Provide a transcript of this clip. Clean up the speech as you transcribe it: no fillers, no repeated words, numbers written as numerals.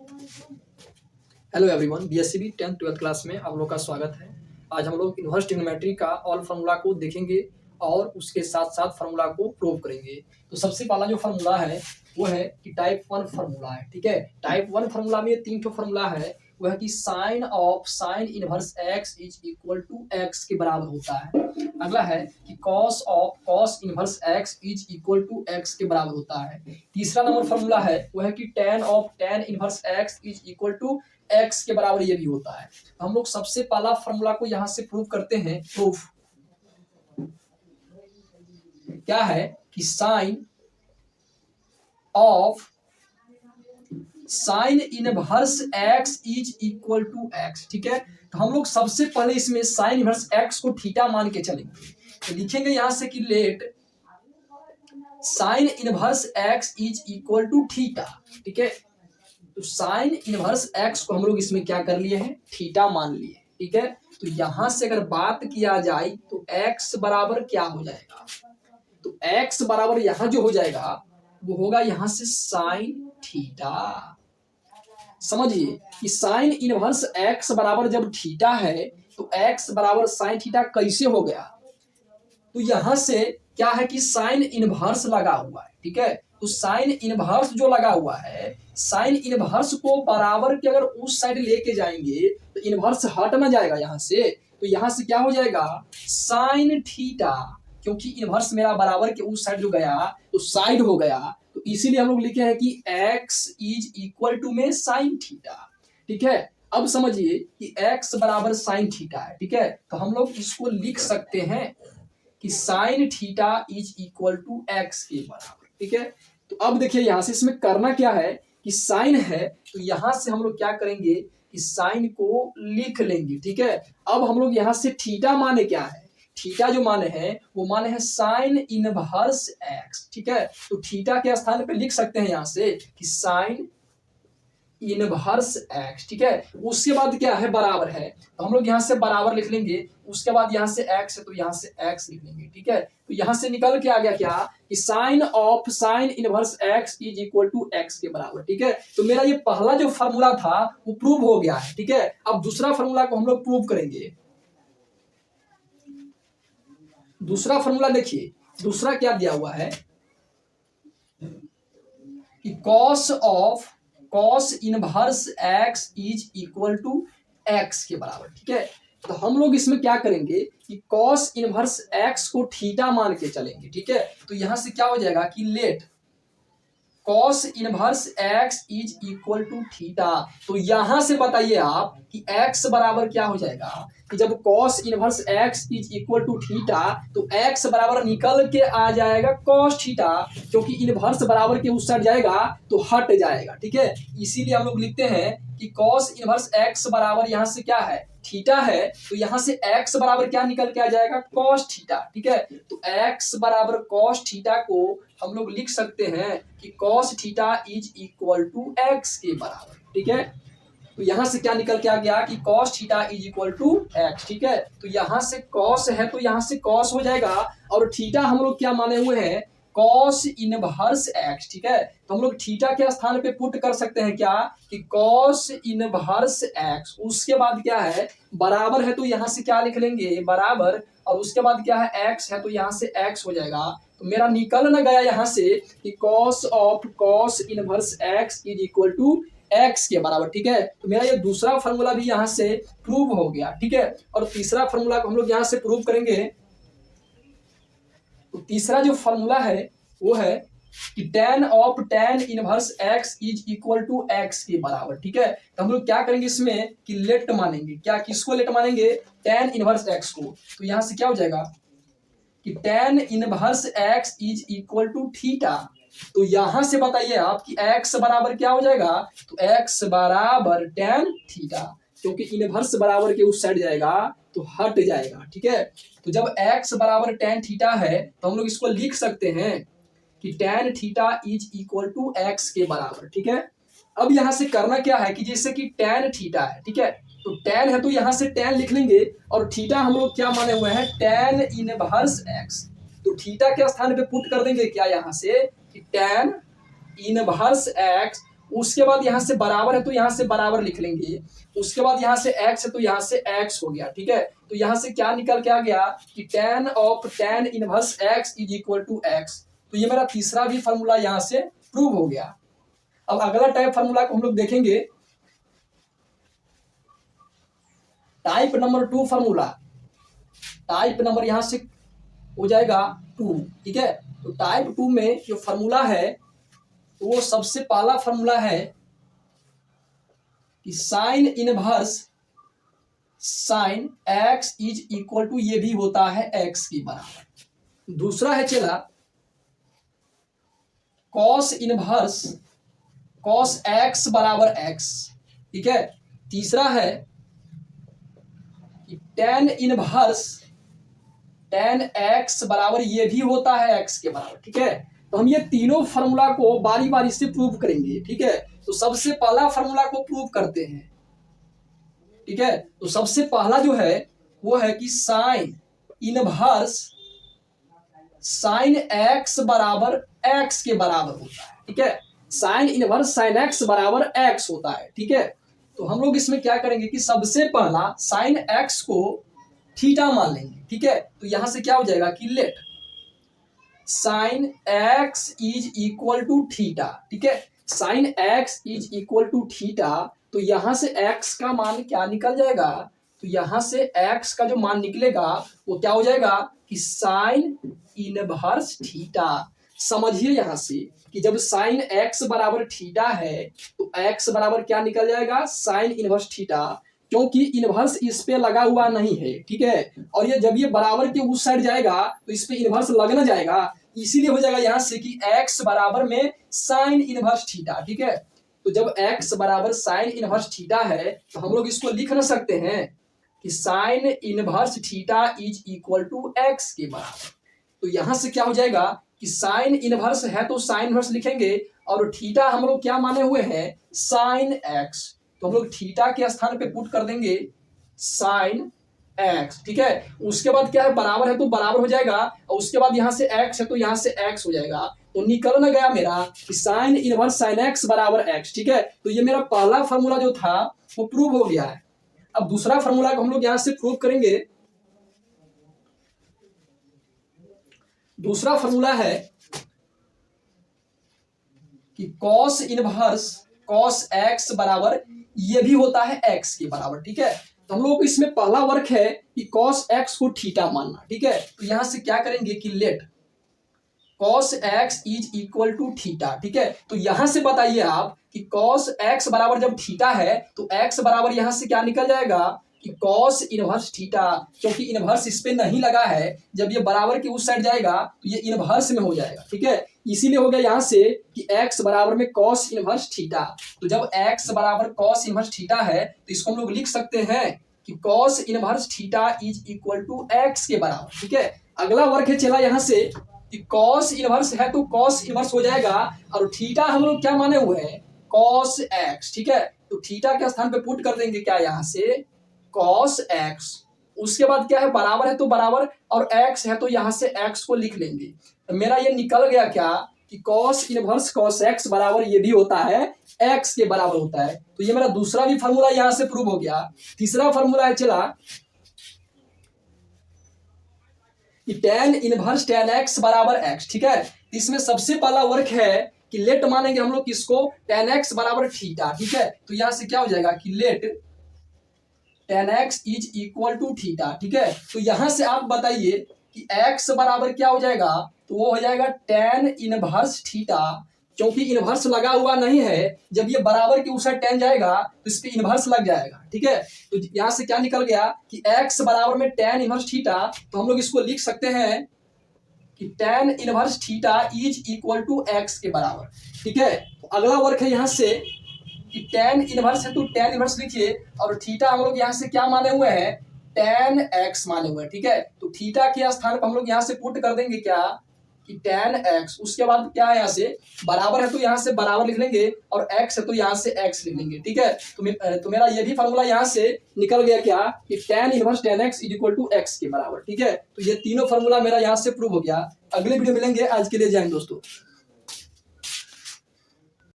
Hello everyone, BSCB 10th 12th class में आप लोग का स्वागत है। आज हम लोग इन्वर्स ट्रिग्नोमेट्री का ऑल फार्मूला को देखेंगे और उसके साथ साथ फार्मूला को प्रूव करेंगे। तो सबसे पहला जो फार्मूला है वो है कि टाइप 1 फार्मूला है। ठीक है, टाइप 1 फार्मूला में 3 फार्मूला है। वो है कि sine of sine inverse x is equal to x के बराबर होता है। अगला है कि cos of cos inverse x is equal to x के बराबर होता है। तीसरा नंबर फार्मूला है वो है कि tan of tan inverse x is equal to x के बराबर ये भी होता है। हम लोग सबसे पहला फार्मूला को यहां से प्रूव करते हैं। प्रूफ क्या है कि sine of sine inverse x is equal to x. ठीक है, तो हम लोग सबसे पहले इसमें साइन इनवर्स एक्स को थीटा मान के चलेंगे। तो लिखेंगे यहां से कि let sine inverse x is equal to theta. ठीक है, तो साइन इनवर्स एक्स को हम लोग इसमें क्या कर लिए हैं, थीटा मान लिए। ठीक है, तो यहां से अगर बात किया जाए तो एक्स बराबर क्या हो जाएगा, तो एक्स बराबर यहां जो हो जाएगा वो होगा यहां से साइन थीटा। समझिए कि साइन इनवर्स एक्स बराबर जब थीटा है तो एक्स बराबर साइन थीटा कैसे हो गया, तो यहां से क्या है कि साइन इनवर्स लगा हुआ है। ठीक है, तो साइन इनवर्स जो लगा हुआ है, साइन इनवर्स को बराबर के अगर उस साइड लेके जाएंगे तो इनवर्स हट ना जाएगा यहां से। तो यहां से क्या हो जाएगा साइन थीटा, क्योंकि इनवर्स मेरा बराबर के उस साइड जो गया तो साइड हो गया, तो इसीलिए हम लोग लिखे हैं कि x इज इक्वल टू में साइन थीटा। ठीक है, अब समझिए कि x बराबर साइन थीटा है। ठीक है, तो हम लोग इसको लिख सकते हैं कि sine theta is equal to x के बराबर। ठीक है, तो अब देखिए यहां से इसमें करना क्या है कि साइन है तो यहां से हम लोग क्या करेंगे कि साइन को लिख लेंगे। ठीक है, अब हम लोग यहां से थीटा माने क्या है, थीटा जो माने हैं वो माने हैं साइन इनवर्स एक्स। ठीक है, तो थीटा के स्थान पे लिख सकते हैं यहां से कि साइन इनवर्स एक्स। ठीक है, उसके बाद क्या है बराबर है, तो हम लोग यहाँ से बराबर लिख लेंगे। उसके बाद यहाँ से एक्स है तो यहाँ से एक्स लिख लेंगे। ठीक है, तो यहाँ से निकल के आ गया क्या कि sine of sine inverse x is equal to x के बराबर। ठीक है, तो मेरा ये पहला जो फार्मूला था वो प्रूव हो गया है। ठीक है, अब दूसरा फार्मूला को हम लोग प्रूव करेंगे। दूसरा फार्मूला देखिए, दूसरा क्या दिया हुआ है कि cos of cos inverse x is equal to x के बराबर। ठीक है, तो हम लोग इसमें क्या करेंगे कि कॉस इनवर्स एक्स को थीटा मान के चलेंगे। ठीक है, तो यहां से क्या हो जाएगा कि let cos inverse x is equal to theta. तो यहां से बताइए आप कि x बराबर क्या हो जाएगा कि जब cos inverse x is equal to theta तो x बराबर निकल के आ जाएगा कॉस थीटा, क्योंकि इनवर्स बराबर के उस साइड जाएगा तो हट जाएगा। ठीक है, इसीलिए हम लोग लिखते हैं कि कॉस इनवर्स x बराबर यहां से क्या है थीटा है, तो यहां से x बराबर क्या निकल के आ जाएगा कॉस थीटा। ठीक है, तो x बराबर कॉस थीटा को हम लोग लिख सकते हैं कि cos theta is equal to x के बराबर। ठीक है, तो यहां से क्या निकल के आ गया कि cos theta is equal to x. ठीक है, तो यहां से कॉस है तो यहां से कॉस हो जाएगा, और थीटा हम लोग क्या माने हुए हैं कॉस इनवर्स एक्स। ठीक है, तो हम लोग थीटा के स्थान पे पुट कर सकते हैं क्या कि कॉस इनवर्स एक्स। उसके बाद क्या है बराबर है तो यहां से क्या लिख लेंगे बराबर, और उसके बाद क्या है एक्स है तो यहां से एक्स हो जाएगा। तो मेरा निकल ना गया यहां से कि cos of cos inverse x is equal to x के बराबर। ठीक है, तो मेरा ये दूसरा फार्मूला भी यहां से प्रूव हो गया। ठीक है, और तीसरा फार्मूला को हम लोग यहां से प्रूव करेंगे। तो तीसरा जो फार्मूला है वो है कि tan of tan inverse x is equal to x के बराबर। ठीक है, तो हम लोग क्या करेंगे इसमें कि लेट मानेंगे। क्या किसको लेट मानेंगे tan इनवर्स x को, तो यहां से क्या हो जाएगा कि tan inverse x is equal to theta. तो यहां से बताइए आप कि x बराबर क्या हो जाएगा, तो x बराबर tan थीटा, क्योंकि इनवर्स बराबर के उस साइड जाएगा तो हट जाएगा। ठीक है, तो जब x बराबर tan थीटा है तो हम लोग इसको लिख सकते हैं कि tan theta is equal to x के बराबर। ठीक है, अब यहां से करना क्या है कि जैसे कि tan थीटा है। ठीक है, तो tan है तो यहां से tan लिख लेंगे, और थीटा हम लोग क्या माने हुए हैं tan इनवर्स x, तो थीटा के स्थान पे पुट कर देंगे क्या यहां से कि tan इनवर्स x। उसके बाद यहाँ से बराबर है तो यहाँ से बराबर लिख लेंगे, उसके बाद यहाँ से x है तो यहाँ से x हो गया, ठीक है। तो यहाँ से क्या निकल के आ गया कि tan of tan inverse x is equal to x। तो ये मेरा तीसरा भी फॉर्मूला यहाँ से प्रूव हो गया। अब अगला टाइप फॉर्मूला को हम लोग देखेंगे, type number 2 formula. Type number यहाँ से हो जाएगा 2, ठीक है। तो टाइप 2 में जो फॉर्मूला है वो सबसे पहला फॉर्मूला है कि sine inverse sine x is equal to, ये भी होता है x के बराबर। दूसरा है चला कॉस इनवर्स कॉस x बराबर x, ठीक है। तीसरा है कि tan इनवर्स tan x बराबर, ये भी होता है x के बराबर, ठीक है। तो हम ये तीनों फार्मूला को बारी बारी से प्रूव करेंगे, ठीक है। तो सबसे पहला फार्मूला को प्रूव करते हैं, ठीक है। तो सबसे पहला जो है वो है कि साइन इनवर्स साइन x बराबर x के बराबर होता है, ठीक है। साइन इनवर्स साइन x बराबर x होता है, ठीक है। तो हम लोग इसमें क्या करेंगे कि सबसे पहला साइन x को थीटा मान लेंगे, ठीक है। तो यहां से क्या हो जाएगा कि let sine x is equal to theta, ठीक है। Sine x is equal to theta, तो यहां से x का मान क्या निकल जाएगा, तो यहां से x का जो मान निकलेगा वो क्या हो जाएगा कि साइन इनवर्स थीटा। समझिए यहां से कि जब साइन x बराबर थीटा है तो x बराबर क्या निकल जाएगा, साइन इनवर्स थीटा, क्योंकि इनवर्स इस पे लगा हुआ नहीं है, ठीक है। और ये जब ये बराबर के उस साइड जाएगा तो इस पे इनवर्स लगना जाएगा, इसीलिए हो जाएगा यहां से कि x बराबर में साइन इनवर्स थीटा, ठीक है। तो जब x बराबर साइन इनवर्स थीटा है तो हम लोग इसको लिख ना सकते हैं कि sine inverse theta is equal to x के बराबर। तो यहां से क्या हो जाएगा कि साइन इनवर्स है तो साइन इनवर्स लिखेंगे, और थीटा हम लोग क्या माने हुए हैं, साइन x। तो हम लोग थीटा के स्थान पे पुट कर देंगे साइन x, ठीक है। उसके बाद क्या है, बराबर है तो बराबर हो जाएगा, और उसके बाद यहाँ से x है तो यहाँ से x हो जाएगा। तो निकल ना गया मेरा कि साइन इनवर्स साइन x बराबर x, ठीक है। तो ये मेरा पहला फॉर्मूला जो था वो प्रूव हो गया है। अब दूसरा फॉर्मूला को हम लोग यहाँ से प्रूव करेंगे। दूसरा फॉर्मूला है कि कॉस इनवर्स कॉस x बराबर, ये भी होता है x के बराबर, ठीक है। तो हम लोग को इसमें पहला वर्क है कि cos x को थीटा मानना, ठीक है। तो यहां से क्या करेंगे कि let cos x is equal to theta, ठीक है। तो यहां से बताइए आप कि cos x बराबर जब थीटा है तो x बराबर यहां से क्या निकल जाएगा कि cos इनवर्स थीटा, क्योंकि इनवर्स इस पे नहीं लगा है, जब ये बराबर के उस साइड जाएगा तो ये इनवर्स में हो जाएगा, ठीक है। इसीलिए हो गया यहां से कि x बराबर में cos इनवर्स थीटा। तो जब x बराबर cos इनवर्स थीटा है तो इसको हम लोग लिख सकते हैं कि cos inverse theta is equal to x के बराबर, ठीक है। अगला वर्क है चला यहाँ से कि cos इनवर्स है तो cos इनवर्स हो जाएगा, और थीटा हम लोग क्या माने हुए हैं, cos x, ठीक है। तो थीटा के स्थान पे पुट कर देंगे क्या यहाँ से cos x। उसके बाद क्या है, बराबर है तो बराबर, और x है तो यहाँ से x को लिख लेंगे। तो मेरा ये निकल गया क्या कि cos इनवर्स cos x बराबर, ये भी होता है x के बराबर होता है। तो ये मेरा दूसरा भी फार्मूला यहाँ से प्रूव हो गया। तीसरा फार्मूला है चला कि tan इनवर्स tan x बराबर x, ठीक है। इसमें सबसे पहला वर्क है कि लेट मानेंगे हम लोग किसको, tan x बराबर थीटा, ठीक है। तो यहाँ से क्या हो जाएगा कि let tan x is equal to theta, ठीक है। तो यहां से आप बताइए कि x बराबर क्या हो जाएगा, तो वो हो जाएगा tan इनवर्स थीटा, क्योंकि इनवर्स लगा हुआ नहीं है, जब ये बराबर के उस साइड tan जाएगा तो इस पे इनवर्स लग जाएगा, ठीक है। तो यहां से क्या निकल गया कि x बराबर में tan इनवर्स थीटा। तो हम लोग इसको लिख सकते हैं कि tan inverse theta is equal to x के बराबर, ठीक है। तो अगला वर्क है यहाँ से कि tan इनवर्स है तो tan इनवर्स लिखिए, और थीटा हम लोग यहाँ से क्या माने हुए हैं, tan x माने हुए हैं, ठीक है। तो थीटा के स्थान पर हम लोग यहाँ से पुट कर देंगे क्या कि tan x। उसके बाद क्या है, यहाँ से बराबर है तो यहाँ से बराबर लिख लेंगे, और x है तो यहाँ से x लिख लेंगे, ठीक है। तो मेरा ये भी फार्मूला यहाँ से निकल गया क्या कि tan inverse tan x is equal to x के बराबर, ठीक है। तो ये तीनों फार्मूला मेरा यहाँ से प्रूव हो गया। अगले वीडियो मिलेंगे, आज के लिए जय हिंद दोस्तों।